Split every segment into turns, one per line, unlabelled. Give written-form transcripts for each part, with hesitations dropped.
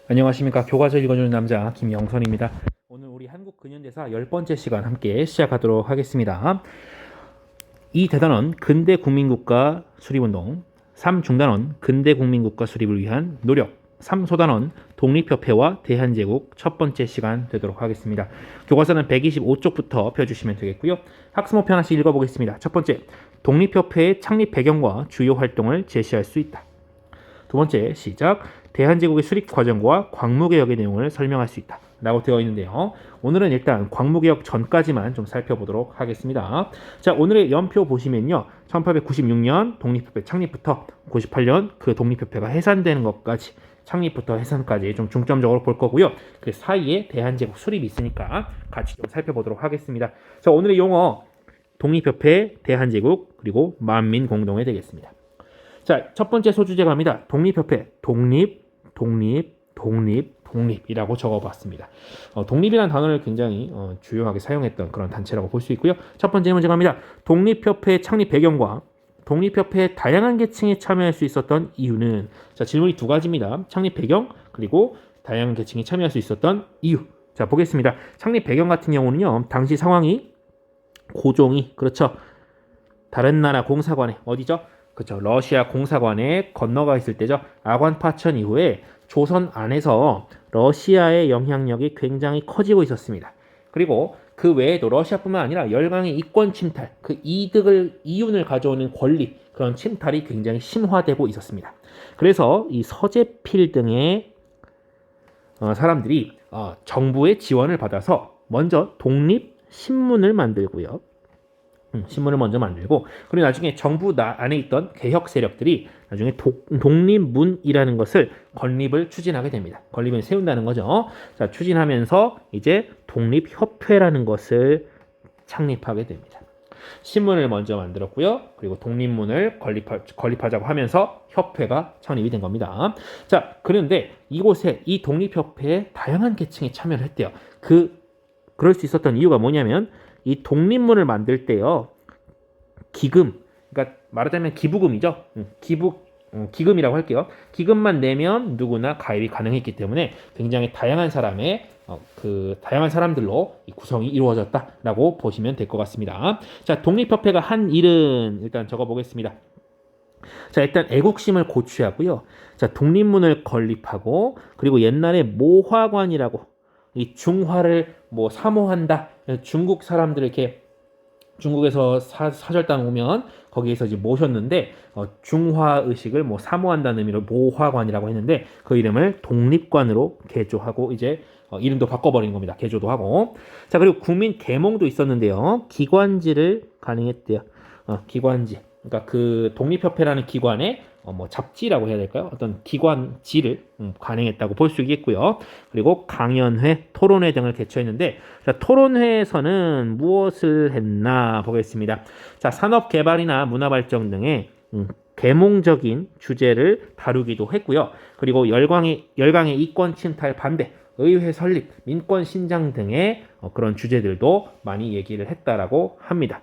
안녕하십니까. 교과서 읽어주는 남자 김영선입니다. 오늘 우리 한국 근현대사 10번째 시간 함께 시작하도록 하겠습니다. 2 대단원 근대 국민국가 수립운동, 3 중단원 근대 국민국가 수립을 위한 노력, 3 소단원 독립협회와 대한제국 첫 번째 시간 되도록 하겠습니다. 교과서는 125쪽부터 펴주시면 되겠고요. 학습목표 하나씩 읽어보겠습니다. 첫 번째, 독립협회의 창립 배경과 주요 활동을 제시할 수 있다. 두 번째, 시작. 대한제국의 수립 과정과 광무개혁의 내용을 설명할 수 있다 라고 되어 있는데요. 오늘은 일단 광무개혁 전까지만 좀 살펴보도록 하겠습니다. 자, 오늘의 연표 보시면요, 1896년 독립협회 창립부터 98년 그 독립협회가 해산되는 것까지, 창립부터 해산까지 좀 중점적으로 볼 거고요. 그 사이에 대한제국 수립이 있으니까 같이 좀 살펴보도록 하겠습니다. 자, 오늘의 용어 독립협회, 대한제국, 그리고 만민공동회 되겠습니다. 자, 첫 번째 소주제 갑니다. 독립협회, 독립이라고 적어봤습니다. 독립이라는 단어를 굉장히 주요하게 사용했던 그런 단체라고 볼 수 있고요. 첫 번째 문제 갑니다. 독립협회 창립 배경과 독립협회의 다양한 계층이 참여할 수 있었던 이유는, 자, 질문이 두 가지입니다. 창립 배경, 그리고 다양한 계층이 참여할 수 있었던 이유. 자, 보겠습니다. 창립 배경 같은 경우는요, 당시 상황이 고종이, 그렇죠, 다른 나라 공사관에, 어디죠? 그렇죠, 러시아 공사관에 건너가 있을 때죠. 아관 파천 이후에 조선 안에서 러시아의 영향력이 굉장히 커지고 있었습니다. 그리고 그 외에도 러시아뿐만 아니라 열강의 이권 침탈, 그 이윤을 가져오는 권리, 그런 침탈이 굉장히 심화되고 있었습니다. 그래서 이 서재필 등의 사람들이 정부의 지원을 받아서 먼저 독립 신문을 만들고요. 신문을 먼저 만들고, 그리고 나중에 정부 안에 있던 개혁 세력들이 나중에 독립문이라는 것을, 건립을 추진하게 됩니다. 건립을 세운다는 거죠. 자, 추진하면서 이제 독립협회라는 것을 창립하게 됩니다. 신문을 먼저 만들었고요. 그리고 독립문을 건립하자고 하면서 협회가 창립이 된 겁니다. 자, 그런데 이곳에 이 독립협회에 다양한 계층이 참여를 했대요. 그럴 수 있었던 이유가 뭐냐면, 이 독립문을 만들 때요, 기금, 그러니까 말하자면 기부금이죠. 기금이라고 할게요. 기금만 내면 누구나 가입이 가능했기 때문에 굉장히 다양한 다양한 사람들로 이 구성이 이루어졌다라고 보시면 될 것 같습니다. 자, 독립협회가 한 일은 일단 적어보겠습니다. 자, 일단 애국심을 고취하고요. 자, 독립문을 건립하고, 그리고 옛날에 모화관이라고, 이 중화를 사모한다. 중국 사람들 이렇게 중국에서 사절단 오면 거기에서 이제 모셨는데, 중화 의식을 사모한다는 의미로 모화관이라고 했는데, 그 이름을 독립관으로 개조하고 이제 이름도 바꿔버린 겁니다. 개조도 하고. 자, 그리고 국민 계몽도 있었는데요. 기관지를 가능했대요. 기관지. 그러니까 그 독립협회라는 기관에 잡지라고 해야 될까요? 어떤 기관지를 간행했다고 볼 수 있겠고요. 그리고 강연회, 토론회 등을 개최했는데, 자, 토론회에서는 무엇을 했나 보겠습니다. 자, 산업개발이나 문화발전 등의 계몽적인 주제를 다루기도 했고요. 그리고 열강의 이권 침탈 반대, 의회 설립, 민권 신장 등의 그런 주제들도 많이 얘기를 했다라고 합니다.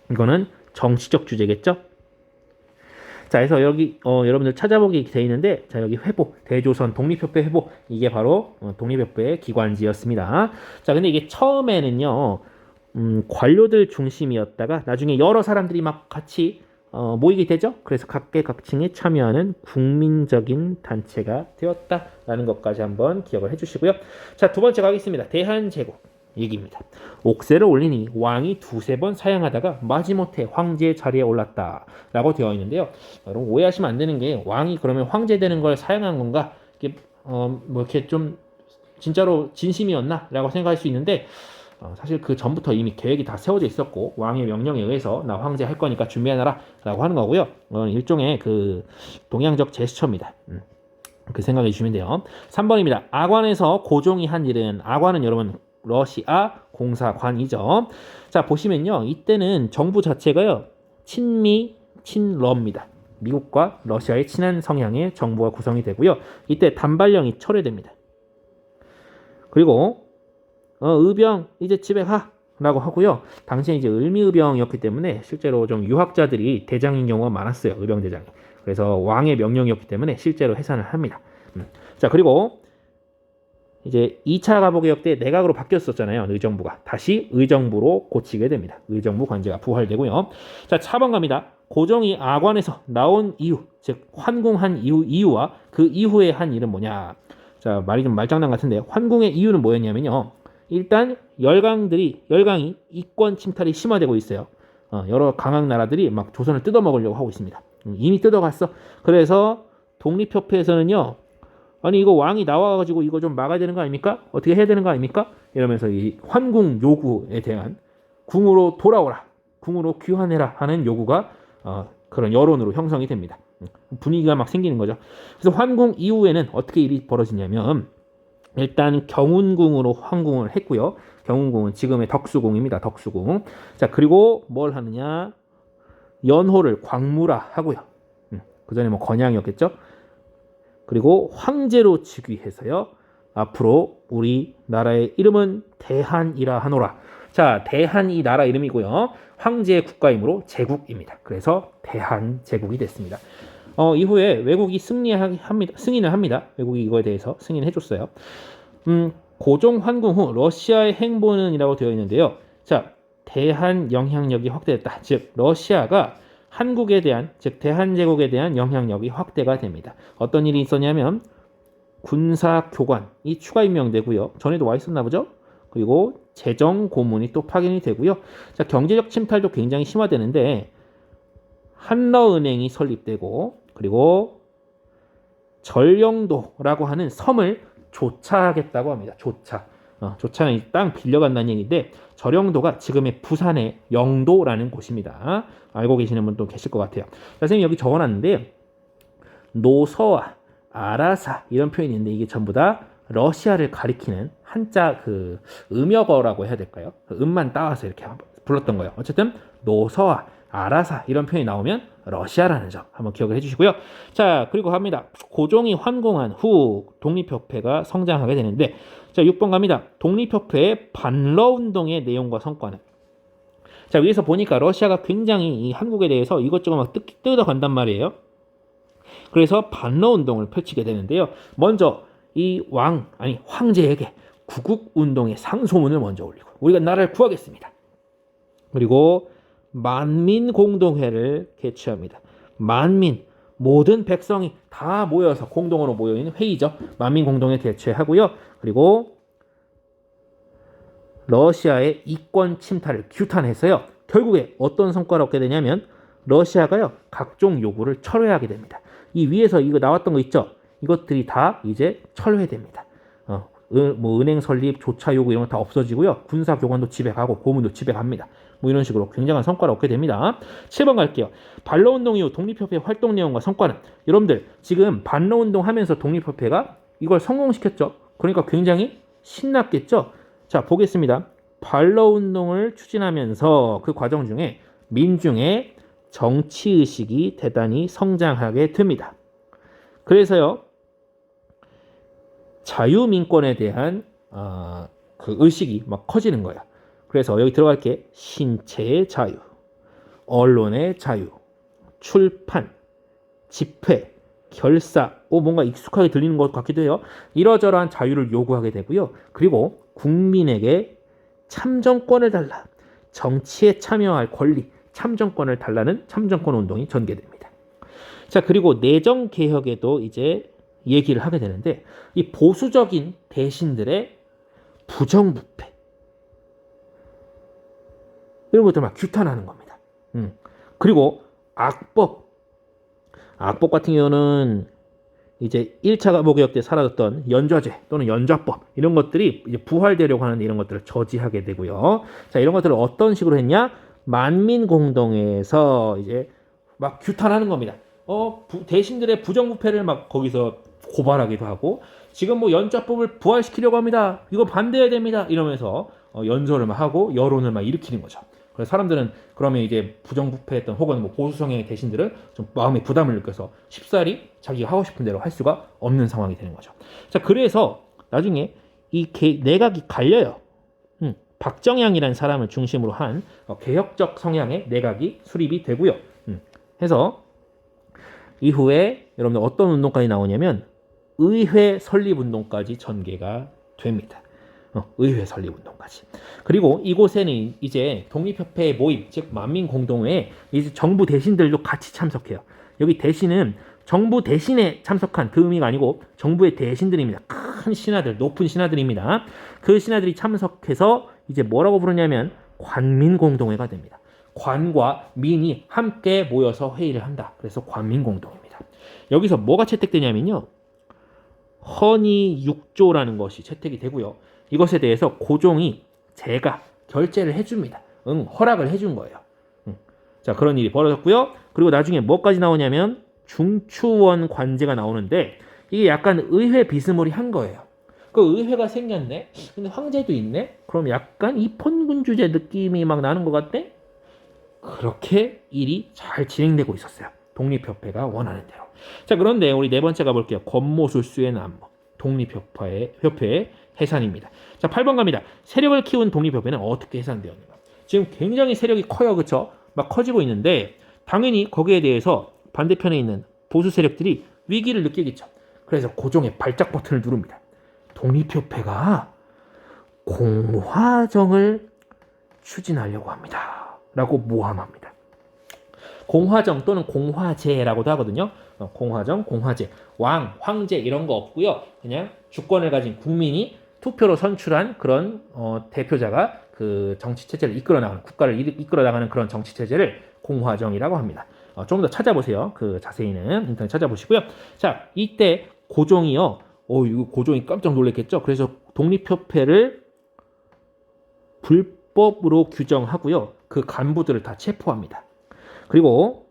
이거는 정치적 주제겠죠? 자, 그래서 여기 여러분들 찾아보기 돼 있는데, 자, 여기 회보, 대조선 독립협회 회보, 이게 바로 독립협회의 기관지였습니다. 자, 근데 이게 처음에는요, 관료들 중심이었다가 나중에 여러 사람들이 막 같이 모이게 되죠. 그래서 각계각층에 참여하는 국민적인 단체가 되었다라는 것까지 한번 기억을 해주시고요. 자, 두 번째 가겠습니다. 대한제국 얘기입니다. 옥새를 올리니 왕이 두세 번 사양하다가 마지못해 황제 자리에 올랐다라고 되어 있는데요. 여러분 오해하시면 안 되는 게, 왕이 그러면 황제 되는 걸 사양한 건가? 이게 이렇게 좀 진짜로 진심이었나라고 생각할 수 있는데, 사실 그 전부터 이미 계획이 다 세워져 있었고, 왕의 명령에 의해서 나 황제 할 거니까 준비해놔라라고 하는 거고요. 일종의 그 동양적 제스처입니다. 그 생각해 주시면 돼요. 3번입니다. 아관에서 고종이 한 일은, 아관은 여러분 러시아 공사관이죠. 자, 보시면요, 이때는 정부 자체가요, 친러입니다. 미국과 러시아의 친한 성향의 정부가 구성이 되고요. 이때 단발령이 철회됩니다. 그리고 의병 이제 집에 가라고 하고요. 당시에 이제 을미의병이었기 때문에 실제로 좀 유학자들이 대장인 경우가 많았어요. 의병 대장이. 그래서 왕의 명령이었기 때문에 실제로 해산을 합니다. 자, 그리고 이제 2차 가보개혁 때 내각으로 바뀌었었잖아요. 의정부가. 다시 의정부로 고치게 됩니다. 의정부 관제가 부활되고요. 자, 차번 갑니다. 고종이 아관에서 나온 이유, 즉 환궁한 이유와 그 이후에 한 일은 뭐냐. 자, 말이 좀 말장난 같은데 환궁의 이유는 뭐였냐면요. 일단 열강이 이권 침탈이 심화되고 있어요. 여러 강한 나라들이 막 조선을 뜯어먹으려고 하고 있습니다. 이미 뜯어갔어. 그래서 독립협회에서는요. 아니 이거 왕이 나와가지고 이거 좀 막아야 되는 거 아닙니까? 어떻게 해야 되는 거 아닙니까? 이러면서 이 환궁 요구에 대한 궁으로 돌아오라, 궁으로 귀환해라 하는 요구가 그런 여론으로 형성이 됩니다. 분위기가 막 생기는 거죠. 그래서 환궁 이후에는 어떻게 일이 벌어지냐면 일단 경운궁으로 환궁을 했고요. 경운궁은 지금의 덕수궁입니다. 덕수궁. 자, 그리고 뭘 하느냐? 연호를 광무라 하고요. 그 전에 뭐 건양이었겠죠? 그리고 황제로 즉위해서요. 앞으로 우리나라의 이름은 대한이라 하노라. 자, 대한 이 나라 이름이고요. 황제의 국가이므로 제국입니다. 그래서 대한제국이 됐습니다. 이후에 외국이 승인을 합니다. 외국이 이거에 대해서 승인을 해줬어요. 고종 환궁 후 러시아의 행보는이라고 되어 있는데요. 자, 대한 영향력이 확대됐다. 즉 러시아가 한국에 대한, 즉 대한제국에 대한 영향력이 확대가 됩니다. 어떤 일이 있었냐면 군사교관이 추가 임명되고요. 전에도 와 있었나 보죠? 그리고 재정고문이 또 파견이 되고요. 자, 경제적 침탈도 굉장히 심화되는데 한러은행이 설립되고 그리고 전령도라고 하는 섬을 조차하겠다고 합니다. 조차는 땅 빌려간다는 얘기인데 전령도가 지금의 부산의 영도라는 곳입니다. 알고 계시는 분도 계실 것 같아요. 선생님 여기 적어놨는데 노서와 아라사 이런 표현이 있는데 이게 전부 다 러시아를 가리키는 한자 그 음역어라고 해야 될까요? 음만 따와서 이렇게 불렀던 거예요. 어쨌든 노서와 아라사 이런 표현이 나오면 러시아라는 점 한번 기억을 해주시고요. 자, 그리고 갑니다. 고종이 환궁한 후 독립협회가 성장하게 되는데 자, 6번 갑니다. 독립협회의 반러운동의 내용과 성과는 자, 위에서 보니까 러시아가 굉장히 이 한국에 대해서 이것저것 막 뜯어간단 말이에요. 그래서 반러운동을 펼치게 되는데요. 먼저 이 황제에게 구국운동의 상소문을 먼저 올리고 우리가 나라를 구하겠습니다. 그리고 만민공동회를 개최합니다. 모든 백성이 다 모여서 공동으로 모여있는 회의죠. 만민공동회 개최하고요. 그리고 러시아의 이권 침탈을 규탄해서요. 결국에 어떤 성과를 얻게 되냐면 러시아가요. 각종 요구를 철회하게 됩니다. 이 위에서 이거 나왔던 거 있죠? 이것들이 다 이제 철회됩니다. 뭐 은행 설립, 조차 요구 이런 거 다 없어지고요. 군사 교관도 집에 가고 고문도 집에 갑니다. 뭐 이런 식으로 굉장한 성과를 얻게 됩니다. 7번 갈게요. 반러운동 이후 독립협회 활동 내용과 성과는 여러분들 지금 반러운동 하면서 독립협회가 이걸 성공시켰죠. 그러니까 굉장히 신났겠죠. 자, 보겠습니다. 반러운동을 추진하면서 그 과정 중에 민중의 정치의식이 대단히 성장하게 됩니다. 그래서요. 자유민권에 대한 그 의식이 막 커지는 거야. 그래서 여기 들어갈게. 신체의 자유, 언론의 자유, 출판, 집회, 결사, 뭔가 익숙하게 들리는 것 같기도 해요. 이러저러한 자유를 요구하게 되고요. 그리고 국민에게 참정권을 달라, 정치에 참여할 권리, 참정권을 달라는 참정권 운동이 전개됩니다. 자, 그리고 내정 개혁에도 이제 얘기를 하게 되는데 이 보수적인 대신들의 부정부패 이런 것들 막 규탄하는 겁니다. 그리고 악법 같은 경우는 이제 1차 가보개혁 때 사라졌던 연좌제 또는 연좌법 이런 것들이 이제 부활되려고 하는 이런 것들을 저지하게 되고요. 자, 이런 것들을 어떤 식으로 했냐? 만민공동회에서 이제 막 규탄하는 겁니다. 대신들의 부정부패를 막 거기서 고발하기도 하고 지금 뭐 연좌법을 부활시키려고 합니다. 이거 반대해야 됩니다. 이러면서 연설을 막 하고 여론을 막 일으키는 거죠. 그래서 사람들은 그러면 이제 부정부패했던 혹은 뭐 보수성향의 대신들은 좀 마음의 부담을 느껴서 쉽사리 자기가 하고 싶은 대로 할 수가 없는 상황이 되는 거죠. 자, 그래서 나중에 이 내각이 갈려요. 박정양이라는 사람을 중심으로 한 개혁적 성향의 내각이 수립이 되고요. 해서 이후에 여러분들 어떤 운동까지 나오냐면 의회 설립운동까지 전개가 됩니다. 의회 설립운동까지. 그리고 이곳에는 이제 독립협회의 모임, 즉 만민공동회에 이제 정부 대신들도 같이 참석해요. 여기 대신은 정부 대신에 참석한 그 의미가 아니고 정부의 대신들입니다. 큰 신하들, 높은 신하들입니다. 그 신하들이 참석해서 이제 뭐라고 부르냐면 관민공동회가 됩니다. 관과 민이 함께 모여서 회의를 한다. 그래서 관민공동회입니다. 여기서 뭐가 채택되냐면요. 헌의 6조라는 것이 채택이 되고요. 이것에 대해서 고종이 제가 결재를 해줍니다. 허락을 해준 거예요. 자, 그런 일이 벌어졌고요. 그리고 나중에 뭐까지 나오냐면 중추원 관제가 나오는데 이게 약간 의회 비스무리한 거예요. 그 의회가 생겼네? 근데 황제도 있네? 그럼 약간 입헌군주제 느낌이 막 나는 것 같대? 그렇게 일이 잘 진행되고 있었어요. 독립협회가 원하는 대로. 자, 그런데 우리 네 번째 가볼게요. 권모술수의 난무. 독립협회의 해산입니다. 자, 8번 갑니다. 세력을 키운 독립협회는 어떻게 해산되었는가? 지금 굉장히 세력이 커요. 그쵸? 막 커지고 있는데 당연히 거기에 대해서 반대편에 있는 보수 세력들이 위기를 느끼겠죠. 그래서 고종의 발작 버튼을 누릅니다. 독립협회가 공화정을 추진하려고 합니다. 라고 모함합니다. 공화정 또는 공화제라고도 하거든요. 공화정, 공화제, 왕, 황제 이런 거 없고요. 그냥 주권을 가진 국민이 투표로 선출한 그런 대표자가 그 정치 체제를 이끌어 나가는, 국가를 이끌어 나가는 그런 정치 체제를 공화정이라고 합니다. 좀 더 찾아보세요. 그 자세히는 인터넷 찾아보시고요. 자, 이때 고종이요. 이거 고종이 깜짝 놀랐겠죠. 그래서 독립협회를 불법으로 규정하고요. 그 간부들을 다 체포합니다. 그리고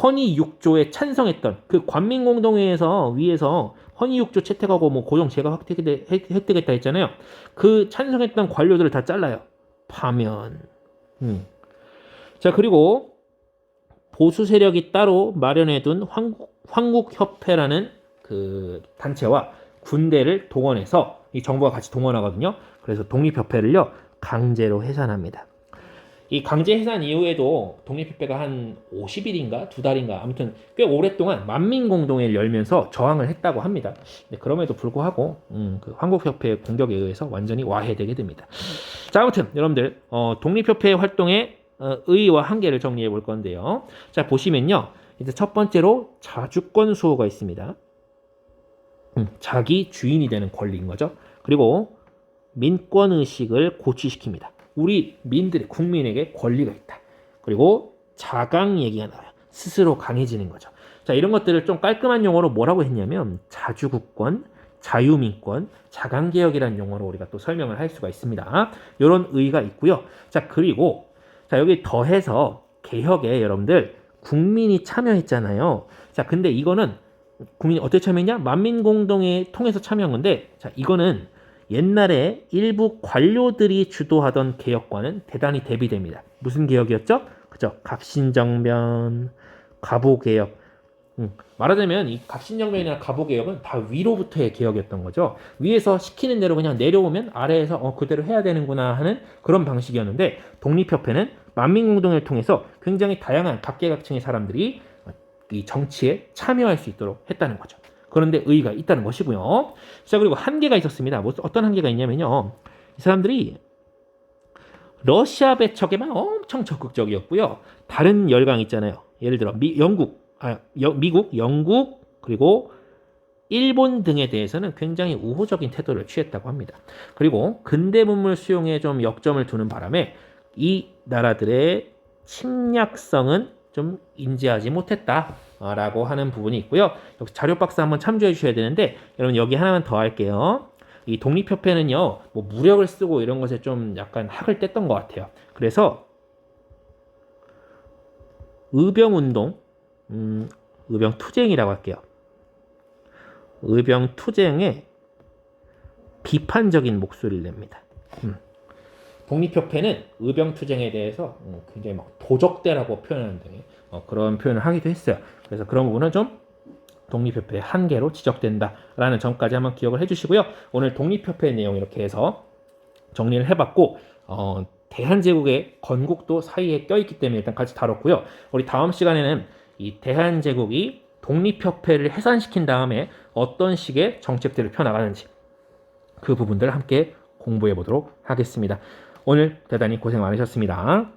헌의 6조에 찬성했던 그 관민공동회에서 위에서 헌의 6조 채택하고 뭐 고종 제가 획득했다 했잖아요. 그 찬성했던 관료들을 다 잘라요. 파면. 자, 그리고 보수 세력이 따로 마련해둔 황국협회라는 그 단체와 군대를 동원해서 이 정부가 같이 동원하거든요. 그래서 독립협회를요 강제로 해산합니다. 이 강제 해산 이후에도 독립협회가 한 50일인가 2달인가 아무튼 꽤 오랫동안 만민공동회를 열면서 저항을 했다고 합니다. 그럼에도 불구하고 그 황국협회의 공격에 의해서 완전히 와해되게 됩니다. 자, 아무튼 여러분들 독립협회 활동의 의의와 한계를 정리해 볼 건데요. 자, 보시면요. 이제 첫 번째로 자주권 수호가 있습니다. 자기 주인이 되는 권리인 거죠. 그리고 민권의식을 고취시킵니다. 우리 민들의 국민에게 권리가 있다. 그리고 자강 얘기가 나와요. 스스로 강해지는 거죠. 자, 이런 것들을 좀 깔끔한 용어로 뭐라고 했냐면 자주국권, 자유민권, 자강개혁이라는 용어로 우리가 또 설명을 할 수가 있습니다. 이런 의의가 있고요. 자, 그리고 자, 여기 더해서 개혁에 여러분들 국민이 참여했잖아요. 자, 근데 이거는 국민이 어떻게 참여했냐? 만민공동회 통해서 참여한 건데, 자, 이거는 옛날에 일부 관료들이 주도하던 개혁과는 대단히 대비됩니다. 무슨 개혁이었죠? 그죠? 갑신정변, 갑오개혁. 말하자면 이 갑신정변이나 갑오개혁은 다 위로부터의 개혁이었던 거죠. 위에서 시키는 대로 그냥 내려오면 아래에서 그대로 해야 되는구나 하는 그런 방식이었는데 독립협회는 만민공동회를 통해서 굉장히 다양한 각계각층의 사람들이 이 정치에 참여할 수 있도록 했다는 거죠. 그런데 의의가 있다는 것이고요. 자, 그리고 한계가 있었습니다. 어떤 한계가 있냐면요. 이 사람들이 러시아 배척에만 엄청 적극적이었고요. 다른 열강 있잖아요. 예를 들어 미국, 영국, 그리고 일본 등에 대해서는 굉장히 우호적인 태도를 취했다고 합니다. 그리고 근대 문물 수용에 좀 역점을 두는 바람에 이 나라들의 침략성은 좀 인지하지 못했다라고 하는 부분이 있고요. 역시 자료박스 한번 참조해 주셔야 되는데 여러분 여기 하나만 더 할게요. 이 독립협회는요, 뭐 무력을 쓰고 이런 것에 좀 약간 학을 뗐던 것 같아요. 그래서 의병운동, 의병투쟁이라고 할게요. 의병투쟁에 비판적인 목소리를 냅니다. 독립협회는 의병투쟁에 대해서 굉장히 막 도적대라고 표현하는데 그런 표현을 하기도 했어요. 그래서 그런 부분은 좀 독립협회의 한계로 지적된다라는 점까지 한번 기억을 해주시고요. 오늘 독립협회 내용 이렇게 해서 정리를 해봤고 대한제국의 건국도 사이에 껴있기 때문에 일단 같이 다뤘고요. 우리 다음 시간에는 이 대한제국이 독립협회를 해산시킨 다음에 어떤 식의 정책들을 펴나가는지 그 부분들을 함께 공부해 보도록 하겠습니다. 오늘 대단히 고생 많으셨습니다.